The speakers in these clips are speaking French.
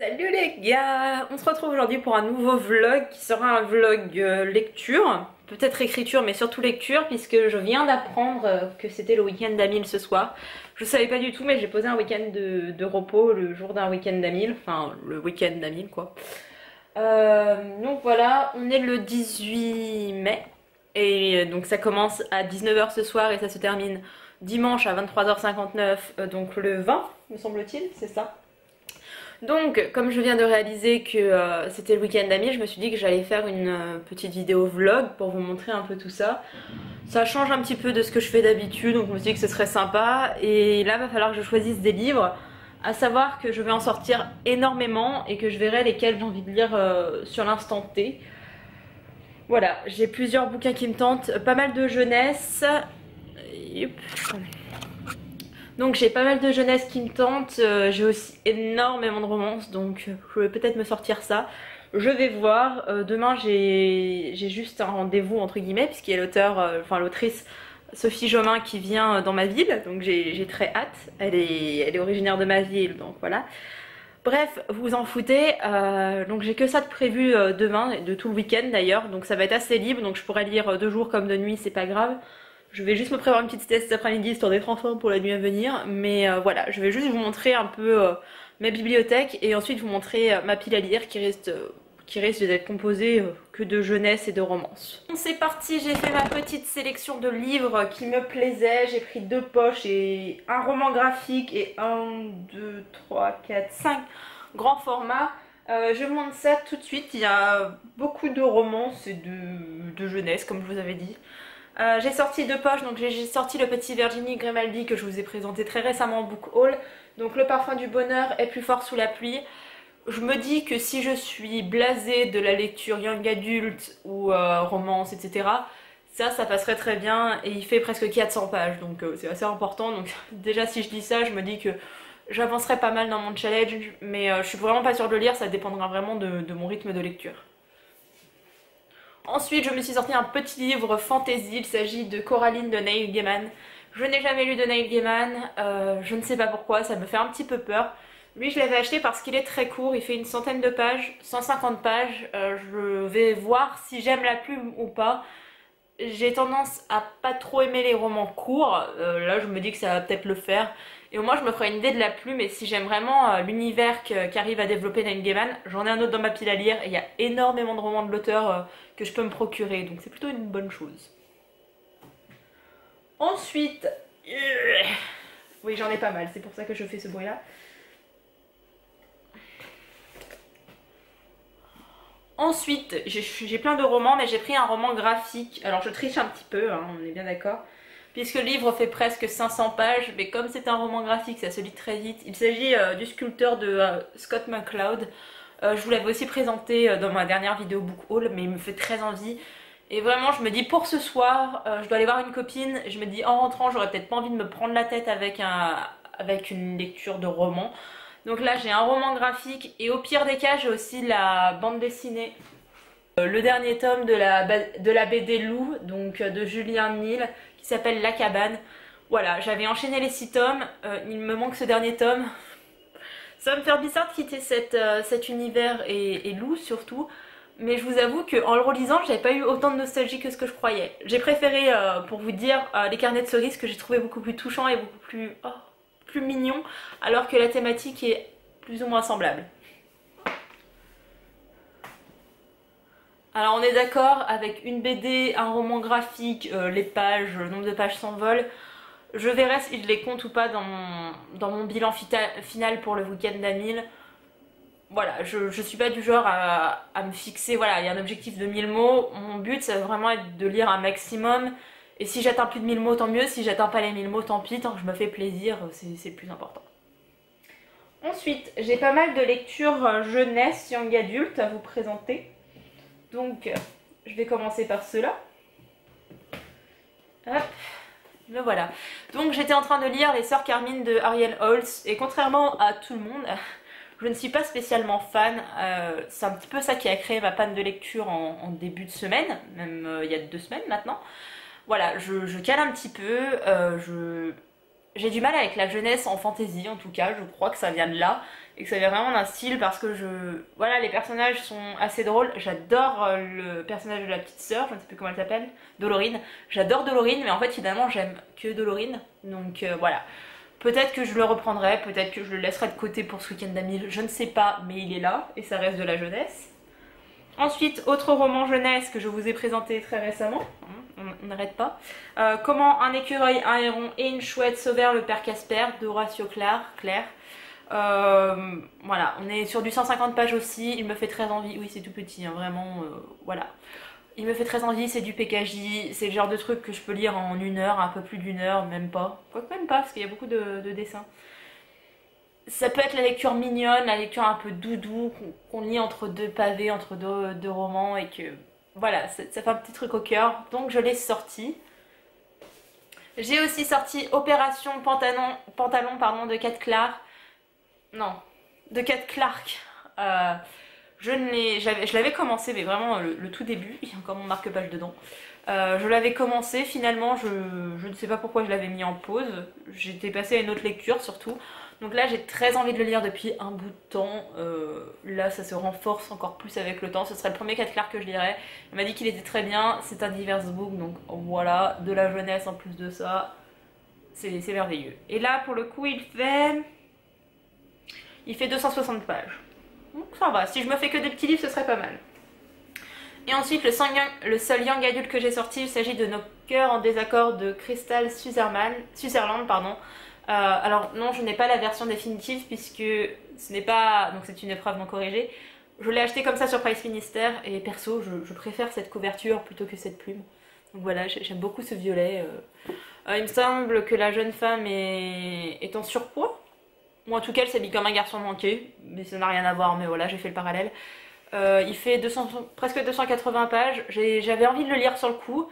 Salut les gars, on se retrouve aujourd'hui pour un nouveau vlog qui sera un vlog lecture, peut-être écriture mais surtout lecture puisque je viens d'apprendre que c'était le week-end d'Amil ce soir. Je savais pas du tout mais j'ai posé un week-end de repos le jour d'un week-end d'Amil, enfin le week-end d'Amil quoi. Donc voilà, on est le 18 mai et donc ça commence à 19h ce soir et ça se termine dimanche à 23h59, donc le 20 me semble-t-il, c'est ça. Donc, comme je viens de réaliser que c'était le week-end d'amis, je me suis dit que j'allais faire une petite vidéo vlog pour vous montrer un peu tout ça. Ça change un petit peu de ce que je fais d'habitude, donc je me suis dit que ce serait sympa. Et là, il va falloir que je choisisse des livres, à savoir que je vais en sortir énormément et que je verrai lesquels j'ai envie de lire sur l'instant T. Voilà, j'ai plusieurs bouquins qui me tentent, pas mal de jeunesse. Yup. Donc j'ai pas mal de jeunesse qui me tente, j'ai aussi énormément de romances, donc je vais peut-être me sortir ça. Je vais voir, demain j'ai juste un rendez-vous entre guillemets, puisqu'il y a l'auteur, enfin l'autrice Sophie Jomain qui vient dans ma ville, donc j'ai très hâte, elle est originaire de ma ville, donc voilà. Bref, vous vous en foutez, donc j'ai que ça de prévu demain, et de tout le week-end d'ailleurs, donc ça va être assez libre, donc je pourrais lire de jour comme de nuit, c'est pas grave. Je vais juste me prévoir une petite sieste cet après-midi histoire d'être en forme pour la nuit à venir. Mais voilà, je vais juste vous montrer un peu ma bibliothèque et ensuite vous montrer ma pile à lire qui risque d'être composée que de jeunesse et de romance. Bon, c'est parti, j'ai fait ma petite sélection de livres qui me plaisaient. J'ai pris 2 poches et un roman graphique et 5 grands formats. Je vous montre ça tout de suite. Il y a beaucoup de romances et de jeunesse comme je vous avais dit. J'ai sorti 2 poches, donc j'ai sorti le petit Virginie Grimaldi que je vous ai présenté très récemment en book haul. Donc le parfum du bonheur est plus fort sous la pluie. Je me dis que si je suis blasée de la lecture young adult ou romance, etc., ça passerait très bien et il fait presque 400 pages, donc c'est assez important. Donc déjà si je lis ça, je me dis que j'avancerai pas mal dans mon challenge, mais je suis vraiment pas sûre de le lire, ça dépendra vraiment de mon rythme de lecture. Ensuite, je me suis sorti un petit livre fantasy, il s'agit de Coraline de Neil Gaiman. Je n'ai jamais lu de Neil Gaiman, je ne sais pas pourquoi, ça me fait un petit peu peur. Lui, je l'avais acheté parce qu'il est très court, il fait une centaine de pages, 150 pages. Je vais voir si j'aime la plume ou pas. J'ai tendance à pas trop aimer les romans courts, là je me dis que ça va peut-être le faire. Et au moins je me ferai une idée de la plume et si j'aime vraiment l'univers qu'arrive à développer Neil Gaiman, j'en ai un autre dans ma pile à lire et il y a énormément de romans de l'auteur que je peux me procurer, donc c'est plutôt une bonne chose. Ensuite, oui j'en ai pas mal, c'est pour ça que je fais ce bruit là. Ensuite, j'ai plein de romans, mais j'ai pris un roman graphique. Alors je triche un petit peu, hein, on est bien d'accord. Puisque le livre fait presque 500 pages, mais comme c'est un roman graphique, ça se lit très vite. Il s'agit du sculpteur de Scott McCloud. Je vous l'avais aussi présenté dans ma dernière vidéo book haul, mais il me fait très envie. Et vraiment, je me dis pour ce soir, je dois aller voir une copine. Je me dis en rentrant, j'aurais peut-être pas envie de me prendre la tête avec une lecture de roman. Donc là j'ai un roman graphique et au pire des cas j'ai aussi la bande dessinée. Le dernier tome de la BD Lou, donc de Julien Nil, qui s'appelle La Cabane. Voilà, j'avais enchaîné les 6 tomes, il me manque ce dernier tome. Ça va me faire bizarre de quitter cet univers et Lou surtout. Mais je vous avoue qu'en le relisant, j'avais pas eu autant de nostalgie que ce que je croyais. J'ai préféré, pour vous dire, les carnets de cerises que j'ai trouvé beaucoup plus touchants et beaucoup plus mignon, alors que la thématique est plus ou moins semblable. Alors on est d'accord avec une BD, un roman graphique, les pages, le nombre de pages s'envole. Je verrai si je les compte ou pas dans mon bilan final pour le week-end d'Amil. Voilà, je suis pas du genre à me fixer, voilà, il y a un objectif de 1000 mots. Mon but ça va vraiment être de lire un maximum. Et si j'atteins plus de 1000 mots, tant mieux. Si j'atteins pas les 1000 mots, tant pis. Tant que je me fais plaisir, c'est le plus important. Ensuite, j'ai pas mal de lectures jeunesse, young adulte à vous présenter. Donc, je vais commencer par ceux-là. Hop, le voilà. Donc, j'étais en train de lire Les Sœurs Carmine de Ariel Holz. Et contrairement à tout le monde, je ne suis pas spécialement fan. C'est un petit peu ça qui a créé ma panne de lecture en début de semaine. Même il y a 2 semaines maintenant. Voilà, je cale un petit peu, j'ai du mal avec la jeunesse en fantasy en tout cas, je crois que ça vient de là et que ça vient vraiment d'un style parce que voilà, les personnages sont assez drôles. J'adore le personnage de la petite sœur, je ne sais plus comment elle s'appelle, Dolorine. J'adore Dolorine, mais en fait finalement j'aime que Dolorine, donc voilà. Peut-être que je le reprendrai, peut-être que je le laisserai de côté pour ce week-end d'Amil, je ne sais pas, mais il est là et ça reste de la jeunesse. Ensuite, autre roman jeunesse que je vous ai présenté très récemment, on n'arrête pas. Comment un écureuil, un héron et une chouette sauvèrent le père Casper d'Horatio Claire. Voilà, on est sur du 150 pages aussi, il me fait très envie, oui c'est tout petit, hein, vraiment, voilà. Il me fait très envie, c'est du PKJ, c'est le genre de truc que je peux lire en 1 heure, un peu plus d'1 heure, même pas. Quoique même pas, parce qu'il y a beaucoup de dessins. Ça peut être la lecture mignonne, la lecture un peu doudou, qu'on lit entre deux pavés, entre deux romans, et que voilà, ça fait un petit truc au cœur. Donc je l'ai sorti. J'ai aussi sorti Opération Pantalon pardon, de Kat Clark. Non, de Kat Clark. Je l'avais commencé, mais vraiment le tout début, il y a encore mon marque-page dedans. Je l'avais commencé, finalement je ne sais pas pourquoi je l'avais mis en pause. J'étais passée à une autre lecture surtout. Donc là j'ai très envie de le lire depuis un bout de temps. Là ça se renforce encore plus avec le temps. Ce serait le premier Kat Clark que je lirais. Il m'a dit qu'il était très bien, c'est un divers book, donc voilà, de la jeunesse en plus de ça. C'est merveilleux. Et là pour le coup il fait 260 pages. Donc ça va, si je me fais que des petits livres ce serait pas mal. Et ensuite le seul young adulte que j'ai sorti, il s'agit de Nos cœurs en désaccord de Crystal Sutherland, pardon. Alors non, je n'ai pas la version définitive puisque ce n'est pas, donc c'est une épreuve non corrigée. Je l'ai acheté comme ça sur Price Minister et perso je préfère cette couverture plutôt que cette plume. Donc voilà, j'aime beaucoup ce violet. Il me semble que la jeune femme est en surpoids. Ou en tout cas elle s'habille comme un garçon manqué, mais ça n'a rien à voir, mais voilà, j'ai fait le parallèle. Il fait presque 280 pages, j'avais envie de le lire sur le coup.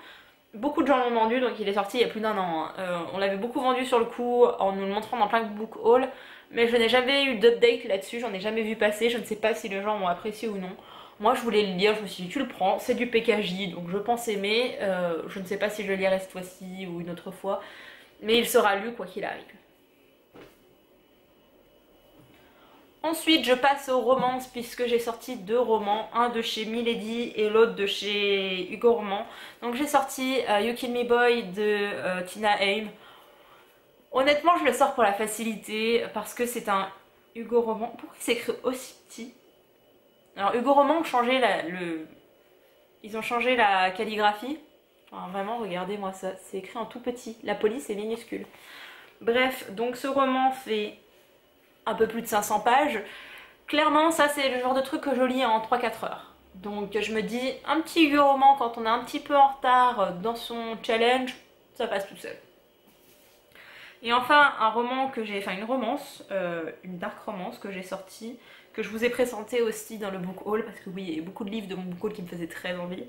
Beaucoup de gens l'ont vendu, donc il est sorti il y a plus d'1 an. Hein. On l'avait beaucoup vendu sur le coup en nous le montrant dans plein de book haul, mais je n'ai jamais eu d'update là-dessus, j'en ai jamais vu passer, je ne sais pas si les gens l'ont apprécié ou non. Moi je voulais le lire, je me suis dit tu le prends, c'est du PKJ, donc je pense aimer. Je ne sais pas si je le lirai cette fois-ci ou une autre fois, mais il sera lu quoi qu'il arrive. Ensuite je passe aux romances puisque j'ai sorti 2 romans, un de chez Milady et l'autre de chez Hugo Roman. Donc j'ai sorti You Kill Me Boy de Tina Haim. Honnêtement je le sors pour la facilité parce que c'est un Hugo Roman. Pourquoi il s'écrit aussi petit? Alors Hugo Roman ils ont changé la calligraphie. Enfin, vraiment regardez moi ça, c'est écrit en tout petit, la police est minuscule. Bref, donc ce roman fait un peu plus de 500 pages. Clairement, ça c'est le genre de truc que je lis en 3-4 heures. Donc je me dis, un petit vieux roman quand on est un petit peu en retard dans son challenge, ça passe tout seul. Et enfin, un roman que j'ai, enfin une romance, une dark romance que j'ai sortie, que je vous ai présenté aussi dans le book haul, parce que oui, il y a beaucoup de livres de mon book haul qui me faisaient très envie.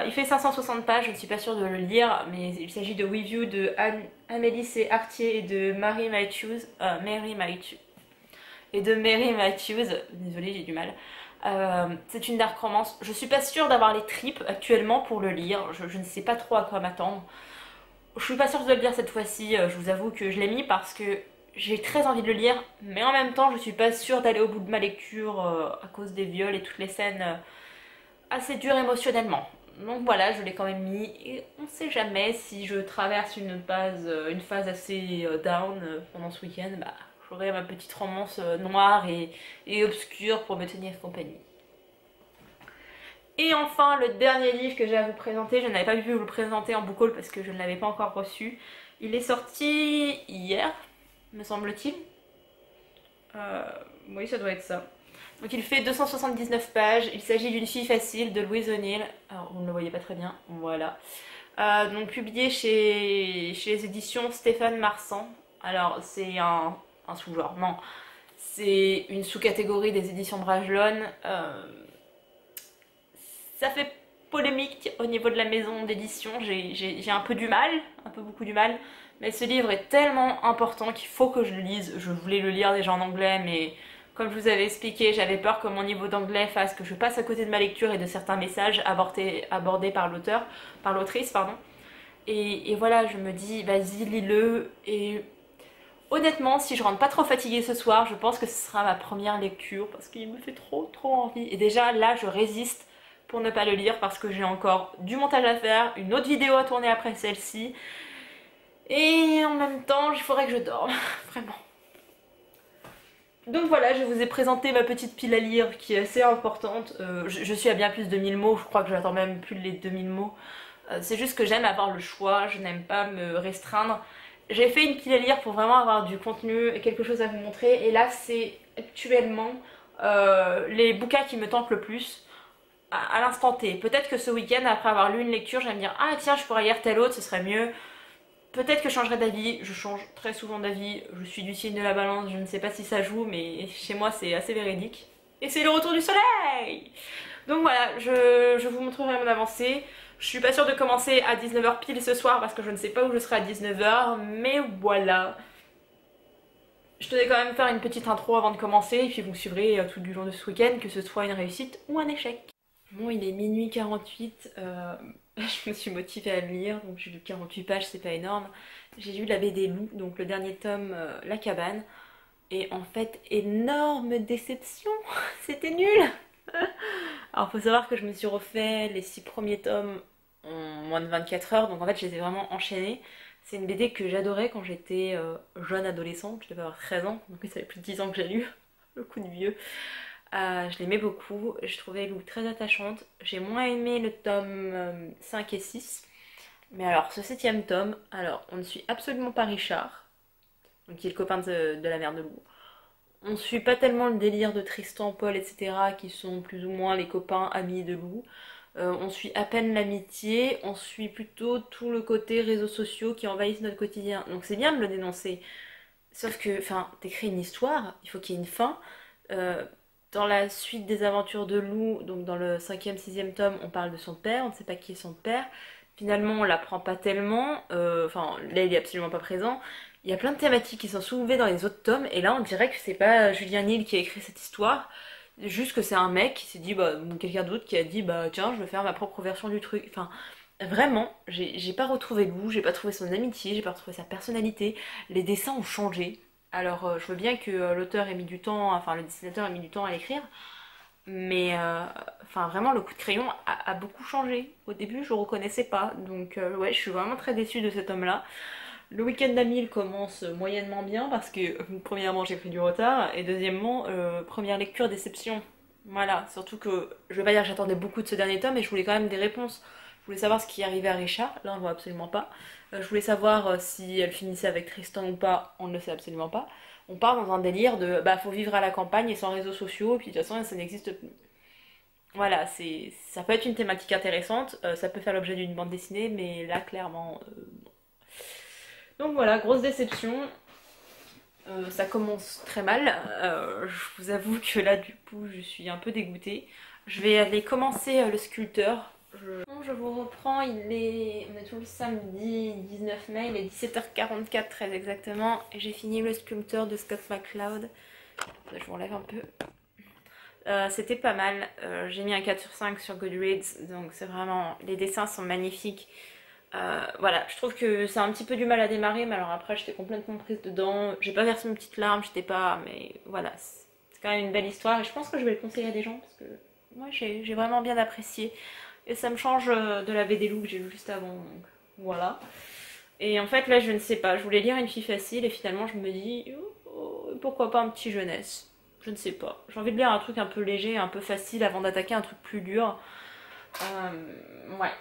Il fait 560 pages, je ne suis pas sûre de le lire, mais il s'agit de With You de Amélie C. Artier et de Mary Matthews. Désolée j'ai du mal. C'est une dark romance, je suis pas sûre d'avoir les tripes actuellement pour le lire, je ne sais pas trop à quoi m'attendre. Je suis pas sûre de le lire cette fois-ci, je vous avoue que je l'ai mis parce que j'ai très envie de le lire, mais en même temps je suis pas sûre d'aller au bout de ma lecture à cause des viols et toutes les scènes assez dures émotionnellement. Donc voilà, je l'ai quand même mis et on sait jamais si je traverse une phase assez down pendant ce week-end, bah j'aurai ma petite romance noire et obscure pour me tenir compagnie. Et enfin, le dernier livre que j'ai à vous présenter, je n'avais pas pu vous le présenter en book haul parce que je ne l'avais pas encore reçu. Il est sorti hier, me semble-t-il. Oui, ça doit être ça. Donc il fait 279 pages, il s'agit d'une fille facile de Louise O'Neill. Alors vous ne le voyez pas très bien, voilà. Donc publié chez les éditions Stéphane Marsan. Alors c'est un sous-genre, non. C'est une sous-catégorie des éditions Brajlon. Ça fait polémique au niveau de la maison d'édition, j'ai un peu du mal, un peu beaucoup du mal. Mais ce livre est tellement important qu'il faut que je le lise. Je voulais le lire déjà en anglais, mais comme je vous avais expliqué, j'avais peur que mon niveau d'anglais fasse que je passe à côté de ma lecture et de certains messages abordés par l'auteur, par l'autrice, pardon. Et voilà, je me dis, vas-y, lis-le. Et Honnêtement, si je rentre pas trop fatiguée ce soir, je pense que ce sera ma première lecture parce qu'il me fait trop envie. Et déjà là, je résiste pour ne pas le lire parce que j'ai encore du montage à faire, une autre vidéo à tourner après celle-ci. Et en même temps, il faudrait que je dorme, vraiment. Donc voilà, je vous ai présenté ma petite pile à lire qui est assez importante. Je suis à bien plus de 1000 mots, je crois que j'attends même plus les 2000 mots. C'est juste que j'aime avoir le choix, je n'aime pas me restreindre. J'ai fait une pile à lire pour vraiment avoir du contenu et quelque chose à vous montrer. Et là, c'est actuellement les bouquins qui me tentent le plus à l'instant T. Peut-être que ce week-end, après avoir lu une lecture, je vais me dire « Ah tiens, je pourrais lire tel autre, ce serait mieux ». Peut-être que je changerai d'avis, je change très souvent d'avis, je suis du signe de la balance, je ne sais pas si ça joue, mais chez moi c'est assez véridique. Et c'est le retour du soleil! Donc voilà, je vous montrerai mon avancée. Je suis pas sûre de commencer à 19h pile ce soir parce que je ne sais pas où je serai à 19h, mais voilà. Je tenais quand même faire une petite intro avant de commencer, et puis vous me suivrez tout du long de ce week-end, que ce soit une réussite ou un échec. Bon, il est minuit 48, je me suis motivée à le lire, donc j'ai lu 48 pages, c'est pas énorme. J'ai lu La Baie des Loups, donc le dernier tome, La Cabane. Et en fait, énorme déception, c'était nul. Alors faut savoir que je me suis refait les 6 premiers tomes en moins de 24 heures, donc en fait je les ai vraiment enchaînés. C'est une BD que j'adorais quand j'étais jeune adolescente, je devais avoir 13 ans, donc ça fait plus de 10 ans que j'ai lu, le coup de vieux. Je l'aimais beaucoup, je trouvais Lou très attachante. J'ai moins aimé le tome 5 et 6. Mais alors, ce 7ème tome, alors on ne suit absolument pas Richard, donc qui est le copain de la mère de Lou. On ne suit pas tellement le délire de Tristan, Paul, etc., qui sont plus ou moins les copains amis de Lou. On suit à peine l'amitié, on suit plutôt tout le côté réseaux sociaux qui envahissent notre quotidien. Donc c'est bien de le dénoncer. Sauf que, enfin, t'écris une histoire, il faut qu'il y ait une fin. Dans la suite des aventures de Lou, donc dans le 5e, 6e tome, on parle de son père, on ne sait pas qui est son père. Finalement, on l'apprend pas tellement, enfin là il est absolument pas présent. Il y a plein de thématiques qui sont soulevées dans les autres tomes, et là on dirait que c'est pas Julien Nil qui a écrit cette histoire, juste que c'est un mec qui s'est dit, bah, ou quelqu'un d'autre qui a dit, bah tiens, je vais faire ma propre version du truc. Enfin, vraiment, j'ai pas retrouvé Lou, j'ai pas trouvé son amitié, j'ai pas retrouvé sa personnalité, les dessins ont changé. Alors je veux bien que l'auteur ait mis du temps, enfin le dessinateur ait mis du temps à l'écrire, mais enfin vraiment le coup de crayon a beaucoup changé. Au début je reconnaissais pas, donc ouais je suis vraiment très déçue de cet homme-là. Le week-end d'Amil commence moyennement bien parce que premièrement j'ai pris du retard et deuxièmement première lecture déception. Voilà, surtout que je vais pas dire que j'attendais beaucoup de ce dernier tome mais je voulais quand même des réponses. Je voulais savoir ce qui arrivait à Richard, là on voit absolument pas. Je voulais savoir si elle finissait avec Tristan ou pas, on ne le sait absolument pas. On part dans un délire de bah faut vivre à la campagne et sans réseaux sociaux, et puis de toute façon ça n'existe plus. Voilà, ça peut être une thématique intéressante, ça peut faire l'objet d'une bande dessinée, mais là clairement non. Donc voilà, grosse déception. Ça commence très mal. Je vous avoue que là du coup je suis un peu dégoûtée. Je vais aller commencer le sculpteur. Je vous reprends, on est tout le samedi 19 mai, il est 17h44 très exactement, et j'ai fini le sculpteur de Scott McCloud. Je vous enlève un peu. C'était pas mal, j'ai mis un 4 sur 5 sur Goodreads, donc c'est vraiment, les dessins sont magnifiques. Voilà, je trouve que c'est un petit peu du mal à démarrer, mais alors après j'étais complètement prise dedans, j'ai pas versé une petite larme, j'étais pas, mais voilà, c'est quand même une belle histoire, et je pense que je vais le conseiller à des gens, parce que moi j'ai vraiment bien apprécié. Et ça me change de la BD Lou que j'ai lu juste avant, donc voilà. Et en fait là je ne sais pas, je voulais lire une fille facile et finalement je me dis pourquoi pas un petit jeunesse. Je ne sais pas, j'ai envie de lire un truc un peu léger, un peu facile avant d'attaquer un truc plus dur. Ouais.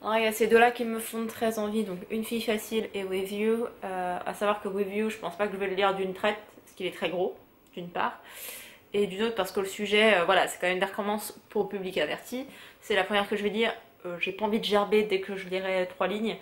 Alors, il y a ces deux là qui me font très envie, donc Une fille facile et With You. À savoir que With You je pense pas que je vais le lire d'une traite, parce qu'il est très gros, d'une part. Et d'une autre parce que le sujet, voilà, c'est quand même des recommences pour le public averti. C'est la première que je vais lire, j'ai pas envie de gerber dès que je lirai 3 lignes.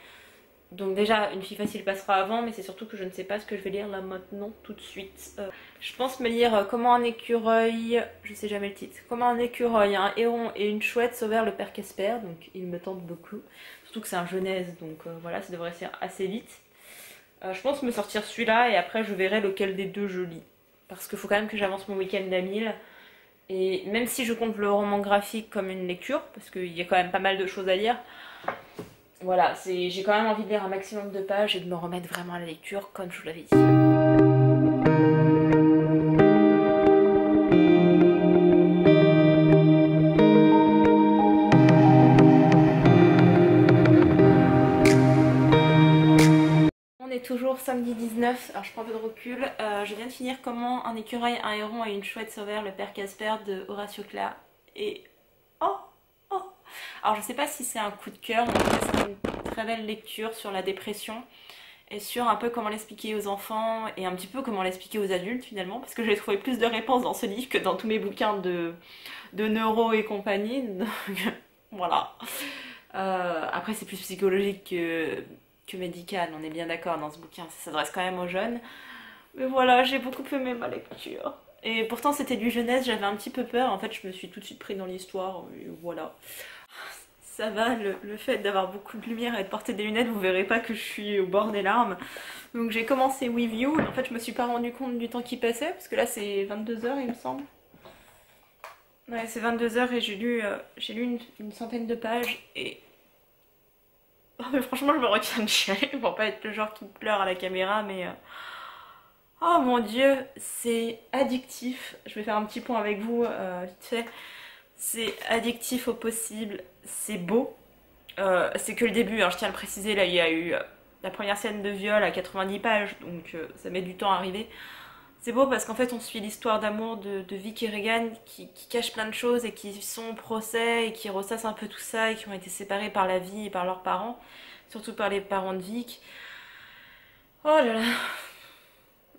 Donc déjà, Une fille facile passera avant, mais c'est surtout que je ne sais pas ce que je vais lire là maintenant, tout de suite. Je pense me lire Comment un écureuil, je sais jamais le titre, Comment un écureuil, un héron et une chouette sauvèrent le père Casper, donc il me tente beaucoup. Surtout que c'est un jeunesse, donc voilà, ça devrait se faire assez vite. Je pense me sortir celui-là et après je verrai lequel des deux je lis. Parce qu'il faut quand même que j'avance mon week-end d'Amil. Et même si je compte le roman graphique comme une lecture, parce qu'il y a quand même pas mal de choses à lire, voilà, j'ai quand même envie de lire un maximum de pages et de me remettre vraiment à la lecture comme je vous l'avais dit. Toujours samedi 19, alors je prends un peu de recul, je viens de finir Comment un écureuil, un héron et une chouette sauvèrent le père Casper de Horacio Cla et oh, oh. Alors je sais pas si c'est un coup de cœur, mais c'est une très belle lecture sur la dépression et sur un peu comment l'expliquer aux enfants et un petit peu comment l'expliquer aux adultes finalement, parce que j'ai trouvé plus de réponses dans ce livre que dans tous mes bouquins de neuro et compagnie, donc voilà. Après c'est plus psychologique que médical, on est bien d'accord dans ce bouquin, ça s'adresse quand même aux jeunes. Mais voilà, j'ai beaucoup aimé ma lecture. Et pourtant c'était du jeunesse, j'avais un petit peu peur, en fait je me suis tout de suite pris dans l'histoire, et voilà. Ça va, le fait d'avoir beaucoup de lumière et de porter des lunettes, vous verrez pas que je suis au bord des larmes. Donc j'ai commencé With You, en fait je me suis pas rendu compte du temps qui passait, parce que là c'est 22h il me semble. Ouais, c'est 22h et j'ai lu une centaine de pages et... Oh, mais franchement je me retiens de chialer pour pas être le genre qui pleure à la caméra, mais... Oh mon dieu, c'est addictif. Je vais faire un petit point avec vous vite fait. C'est addictif au possible, c'est beau. C'est que le début, hein, je tiens à le préciser, là il y a eu la première scène de viol à 90 pages, donc ça met du temps à arriver. C'est beau parce qu'en fait on suit l'histoire d'amour de Vic et Regan qui cachent plein de choses et qui sont au procès et qui ressassent un peu tout ça et qui ont été séparés par la vie et par leurs parents, surtout par les parents de Vic. Oh là là,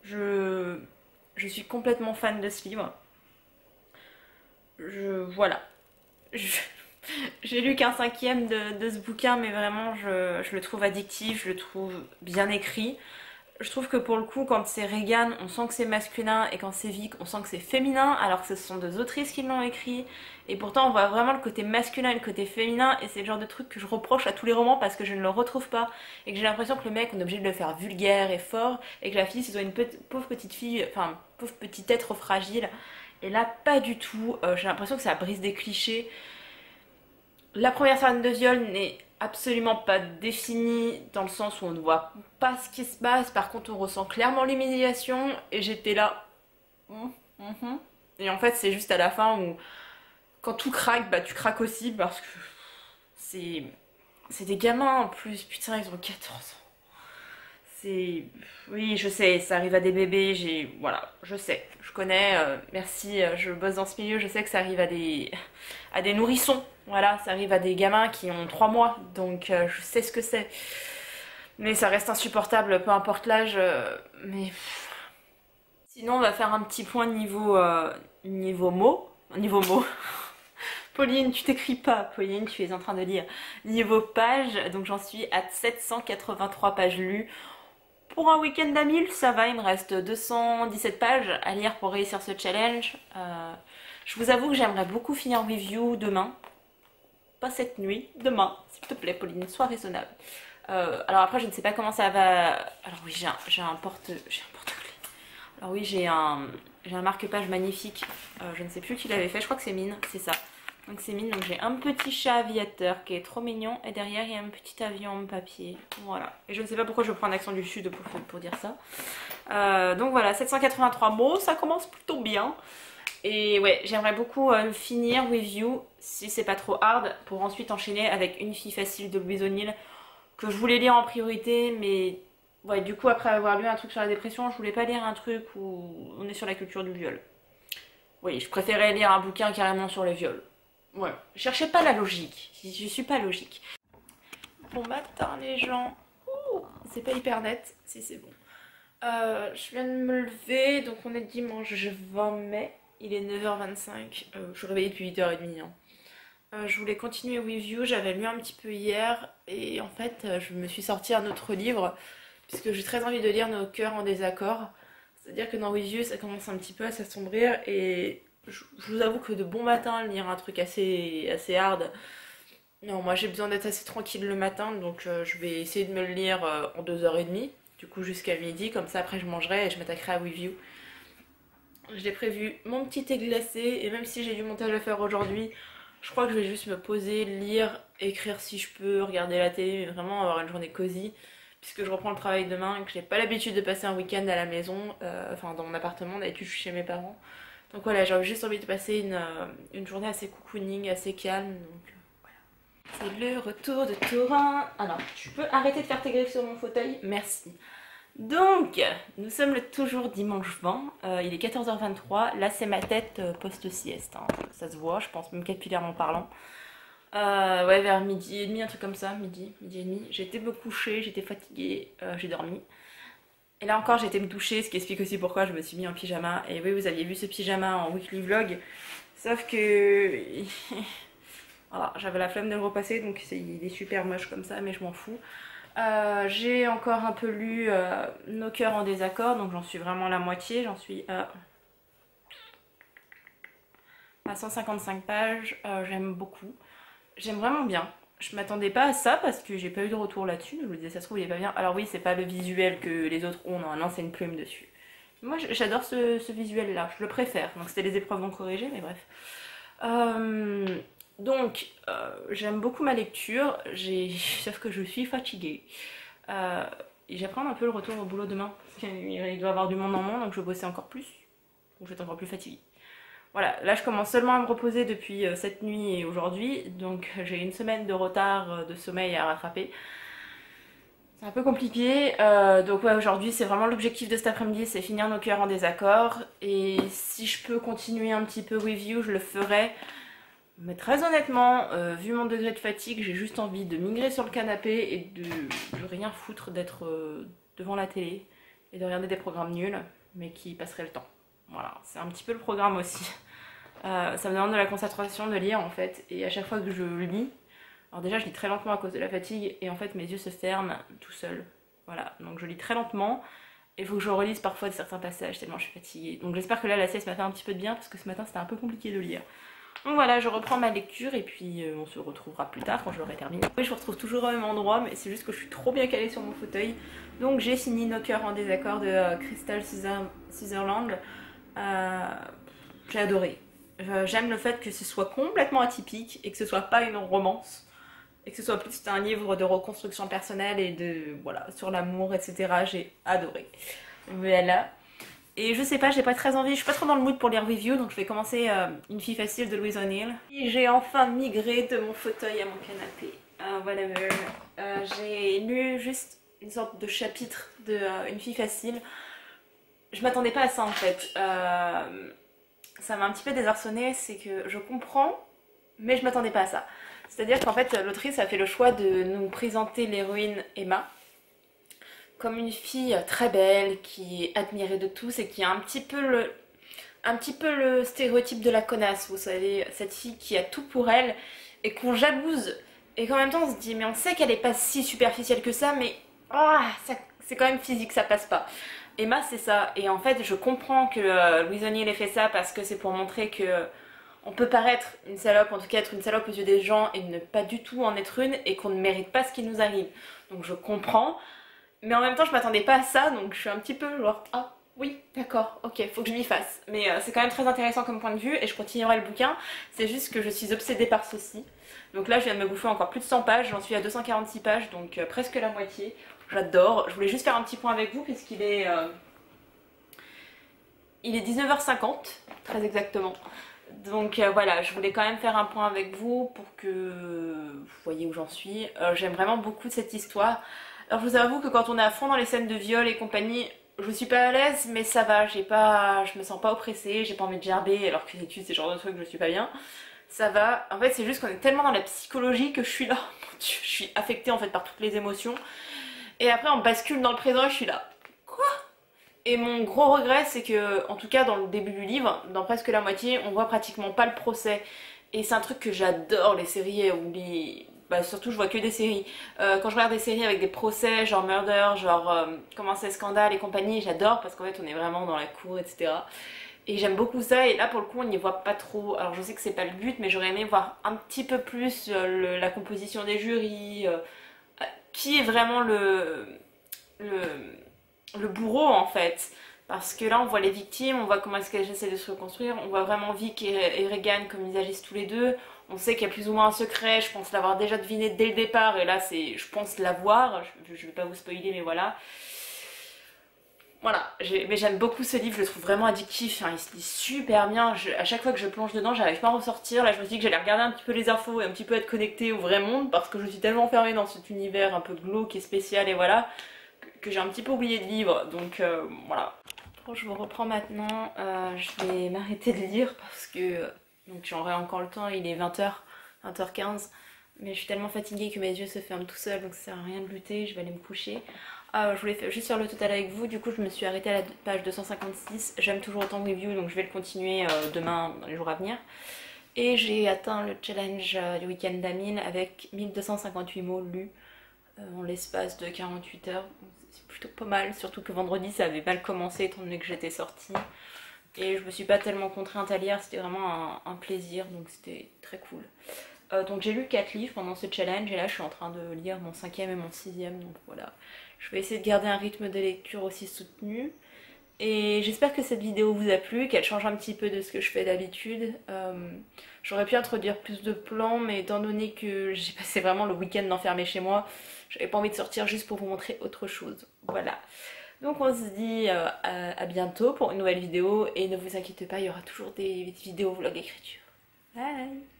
je suis complètement fan de ce livre. Voilà. J'ai lu qu'un cinquième de ce bouquin, mais vraiment je le trouve addictif, je le trouve bien écrit. Je trouve que pour le coup, quand c'est Regan, on sent que c'est masculin, et quand c'est Vic, on sent que c'est féminin, alors que ce sont deux autrices qui l'ont écrit. Et pourtant, on voit vraiment le côté masculin et le côté féminin, et c'est le genre de truc que je reproche à tous les romans parce que je ne le retrouve pas. Et que j'ai l'impression que le mec, on est obligé de le faire vulgaire et fort, et que la fille, c'est soit une pauvre petite fille, enfin, pauvre petit être fragile. Et là, pas du tout. J'ai l'impression que ça brise des clichés. La première scène de viol n'est absolument pas définie dans le sens où on ne voit pas ce qui se passe, par contre on ressent clairement l'humiliation et j'étais là. Et en fait c'est juste à la fin où quand tout craque, bah tu craques aussi parce que c'est des gamins en plus, putain ils ont 14 ans. C'est... Oui, je sais, ça arrive à des bébés, voilà, je sais, je connais, merci, je bosse dans ce milieu, je sais que ça arrive à des nourrissons, voilà, ça arrive à des gamins qui ont 3 mois, donc je sais ce que c'est. Mais ça reste insupportable, peu importe l'âge, mais... Sinon, on va faire un petit point niveau mots. Niveau mots. Pauline, tu t'écris pas, Pauline, tu es en train de lire. Niveau pages, donc j'en suis à 783 pages lues. Pour un week-end à 1000, ça va, il me reste 217 pages à lire pour réussir ce challenge. Je vous avoue que j'aimerais beaucoup finir With You demain. Pas cette nuit, demain, s'il te plaît Pauline, sois raisonnable. Alors après, je ne sais pas comment ça va... Alors oui, j'ai un porte-clés. Alors oui, j'ai un marque-page magnifique. Je ne sais plus qui l'avait fait, je crois que c'est Mine, c'est ça. Donc c'est Mine, donc j'ai un petit chat aviateur qui est trop mignon et derrière il y a un petit avion en papier, voilà. Et je ne sais pas pourquoi je prends un accent du sud pour dire ça. Donc voilà, 783 mots, ça commence plutôt bien. Et ouais, j'aimerais beaucoup finir With You, si c'est pas trop hard, pour ensuite enchaîner avec Une fille facile de Louise O'Neill, que je voulais lire en priorité, mais ouais, du coup après avoir lu un truc sur la dépression, je voulais pas lire un truc où on est sur la culture du viol. Oui, je préférais lire un bouquin carrément sur le viol. Ouais, cherchez pas la logique, je suis pas logique. Bon matin les gens. C'est pas hyper net, si c'est bon. Je viens de me lever, donc on est dimanche 20 mai, il est 9h25, je suis réveillée depuis 8h30. Je voulais continuer With You, j'avais lu un petit peu hier, et en fait je me suis sorti un autre livre, puisque j'ai très envie de lire Nos cœurs en désaccord. C'est-à-dire que dans With You ça commence un petit peu à s'assombrir, et je vous avoue que de bon matin, lire un truc assez hard, non, moi j'ai besoin d'être assez tranquille le matin, donc je vais essayer de me le lire en 2h30, du coup jusqu'à midi, comme ça après je mangerai et je m'attaquerai à With You. J'ai prévu mon petit thé glacé, et même si j'ai du montage à faire aujourd'hui, Je crois que je vais juste me poser, lire, écrire si je peux, regarder la télé, mais vraiment avoir une journée cosy. Puisque je reprends le travail demain et que j'ai pas l'habitude de passer un week-end à la maison, enfin dans mon appartement, d'habitude je suis chez mes parents. Donc voilà, j'avais juste envie de passer une journée assez cocooning, assez calme. Donc voilà. C'est le retour de Turin. Alors, tu peux arrêter de faire tes griffes sur mon fauteuil? Merci. Donc, nous sommes toujours dimanche 20, il est 14h23, là c'est ma tête post-sieste, hein. Ça se voit, je pense même capillairement parlant. Ouais, vers midi et demi, un truc comme ça, midi et demi. J'étais me coucher, j'étais fatiguée, j'ai dormi. Et là encore, j'ai été me doucher, ce qui explique aussi pourquoi je me suis mis en pyjama. Et oui, vous aviez vu ce pyjama en weekly vlog, sauf que... voilà, j'avais la flemme de le repasser, donc il est super moche comme ça, mais je m'en fous. J'ai encore un peu lu Nos cœurs en désaccord, donc j'en suis vraiment à la moitié, j'en suis à 155 pages, j'aime beaucoup. J'aime vraiment bien. Je m'attendais pas à ça parce que j'ai pas eu de retour là-dessus. Je me disais, ça se trouve, il est pas bien. Alors, oui, c'est pas le visuel que les autres ont. Normalement, c'est une plume dessus. Moi, j'adore ce visuel-là. Je le préfère. Donc, c'était les épreuves non corrigées, mais bref. Donc, j'aime beaucoup ma lecture. Sauf que je suis fatiguée. Et j'apprends un peu le retour au boulot demain. Parce qu'il doit y avoir du monde en moins, donc je vais bosser encore plus. Donc, je vais être encore plus fatiguée. Voilà, là je commence seulement à me reposer depuis cette nuit et aujourd'hui, donc j'ai une semaine de retard de sommeil à rattraper. C'est un peu compliqué, donc ouais, aujourd'hui c'est vraiment l'objectif de cet après-midi, c'est finir Nos cœurs en désaccord. Et si je peux continuer un petit peu review, je le ferai. Mais très honnêtement, vu mon degré de fatigue, j'ai juste envie de migrer sur le canapé et de rien foutre, d'être devant la télé et de regarder des programmes nuls, mais qui passeraient le temps. Voilà, c'est un petit peu le programme aussi. Ça me demande de la concentration de lire en fait, et à chaque fois que je lis, alors déjà je lis très lentement à cause de la fatigue, et en fait mes yeux se ferment tout seuls. Voilà, donc je lis très lentement, et il faut que je relise parfois de certains passages tellement je suis fatiguée. Donc j'espère que là la sieste m'a fait un petit peu de bien, parce que ce matin c'était un peu compliqué de lire. Donc voilà, je reprends ma lecture, et puis on se retrouvera plus tard quand je l'aurai terminé. Oui, je vous retrouve toujours au même endroit, mais c'est juste que je suis trop bien calée sur mon fauteuil. Donc j'ai fini Nos cœurs en désaccord de Crystal Sutherland. J'ai adoré. J'aime le fait que ce soit complètement atypique et que ce soit pas une romance et que ce soit plus un livre de reconstruction personnelle et de voilà sur l'amour, etc. J'ai adoré. Voilà. Et je sais pas, j'ai pas très envie, je suis pas trop dans le mood pour lire review, donc je vais commencer Une fille facile de Louise O'Neill. J'ai enfin migré de mon fauteuil à mon canapé. Whatever. J'ai lu juste une sorte de chapitre de Une fille facile. Je m'attendais pas à ça en fait. Ça m'a un petit peu désarçonné, c'est que je comprends, mais je m'attendais pas à ça. C'est-à-dire qu'en fait, l'autrice a fait le choix de nous présenter l'héroïne Emma comme une fille très belle, qui est admirée de tous et qui a un petit peu le stéréotype de la connasse, vous savez, cette fille qui a tout pour elle et qu'on jalouse. Et qu'en même temps, on se dit, mais on sait qu'elle est pas si superficielle que ça, mais c'est quand même physique, ça passe pas. Emma c'est ça, et en fait je comprends que Louise O'Neill ait fait ça parce que c'est pour montrer que on peut paraître une salope, en tout cas être une salope aux yeux des gens et ne pas du tout en être une, et qu'on ne mérite pas ce qui nous arrive. Donc je comprends, mais en même temps je m'attendais pas à ça, donc je suis un petit peu genre ah oui d'accord, ok, faut que je m'y fasse. Mais c'est quand même très intéressant comme point de vue et je continuerai le bouquin, c'est juste que je suis obsédée par ceci. Donc là je viens de me bouffer encore plus de 100 pages, j'en suis à 246 pages, donc presque la moitié. J'adore. Je voulais juste faire un petit point avec vous puisqu'il est, il est 19h50, très exactement. Donc voilà, je voulais quand même faire un point avec vous pour que vous voyez où j'en suis. J'aime vraiment beaucoup cette histoire. Alors je vous avoue que quand on est à fond dans les scènes de viol et compagnie, je suis pas à l'aise, mais ça va, je me sens pas oppressée, j'ai pas envie de gerber alors que d'études c'est le genre de truc je suis pas bien. Ça va, en fait c'est juste qu'on est tellement dans la psychologie que je suis là, je suis affectée en fait par toutes les émotions. Et après on bascule dans le présent et je suis là. Quoi? Et mon gros regret c'est que, en tout cas dans le début du livre, dans presque la moitié, on voit pratiquement pas le procès. Et c'est un truc que j'adore, les séries où les... Bah surtout je vois que des séries. Quand je regarde des séries avec des procès, genre Murder, genre Comment c'est Scandale et compagnie, j'adore parce qu'en fait on est vraiment dans la cour, etc. Et j'aime beaucoup ça, et là pour le coup on n'y voit pas trop. Alors je sais que c'est pas le but, mais j'aurais aimé voir un petit peu plus la composition des jurys, qui est vraiment le bourreau en fait. Parce que là on voit les victimes, on voit comment est-ce qu'elles essaient de se reconstruire, on voit vraiment Vic et Regan comme ils agissent tous les deux, On sait qu'il y a plus ou moins un secret, je pense l'avoir déjà deviné dès le départ et là c'est, je pense l'avoir, je vais pas vous spoiler mais voilà. Voilà, mais j'aime beaucoup ce livre, je le trouve vraiment addictif, hein, il se lit super bien, à chaque fois que je plonge dedans j'arrive pas à en ressortir, là je me suis dit que j'allais regarder un petit peu les infos et un petit peu être connectée au vrai monde parce que je suis tellement enfermée dans cet univers un peu glauque et spécial et voilà, que j'ai un petit peu oublié de lire, donc voilà. Bon, je vous reprends maintenant, je vais m'arrêter de lire parce que donc j'aurai encore le temps, il est 20h, 20h15, mais je suis tellement fatiguée que mes yeux se ferment tout seuls donc ça sert à rien de lutter, je vais aller me coucher. Je voulais juste faire le total avec vous, du coup je me suis arrêtée à la page 256, j'aime toujours autant review donc je vais le continuer demain dans les jours à venir. Et j'ai atteint le challenge du week-end d'Amine avec 1258 mots lus en l'espace de 48 heures. C'est plutôt pas mal, surtout que vendredi ça avait mal commencé étant donné que j'étais sortie. Et je me suis pas tellement contrainte à lire, c'était vraiment un plaisir, donc c'était très cool. Donc j'ai lu 4 livres pendant ce challenge et là je suis en train de lire mon 5e et mon 6e, donc voilà. Je vais essayer de garder un rythme de lecture aussi soutenu. Et j'espère que cette vidéo vous a plu, qu'elle change un petit peu de ce que je fais d'habitude. J'aurais pu introduire plus de plans, mais étant donné que j'ai passé vraiment le week-end enfermé chez moi, j'avais pas envie de sortir juste pour vous montrer autre chose. Voilà. Donc on se dit à bientôt pour une nouvelle vidéo et ne vous inquiétez pas, il y aura toujours des vidéos vlog écriture. Bye!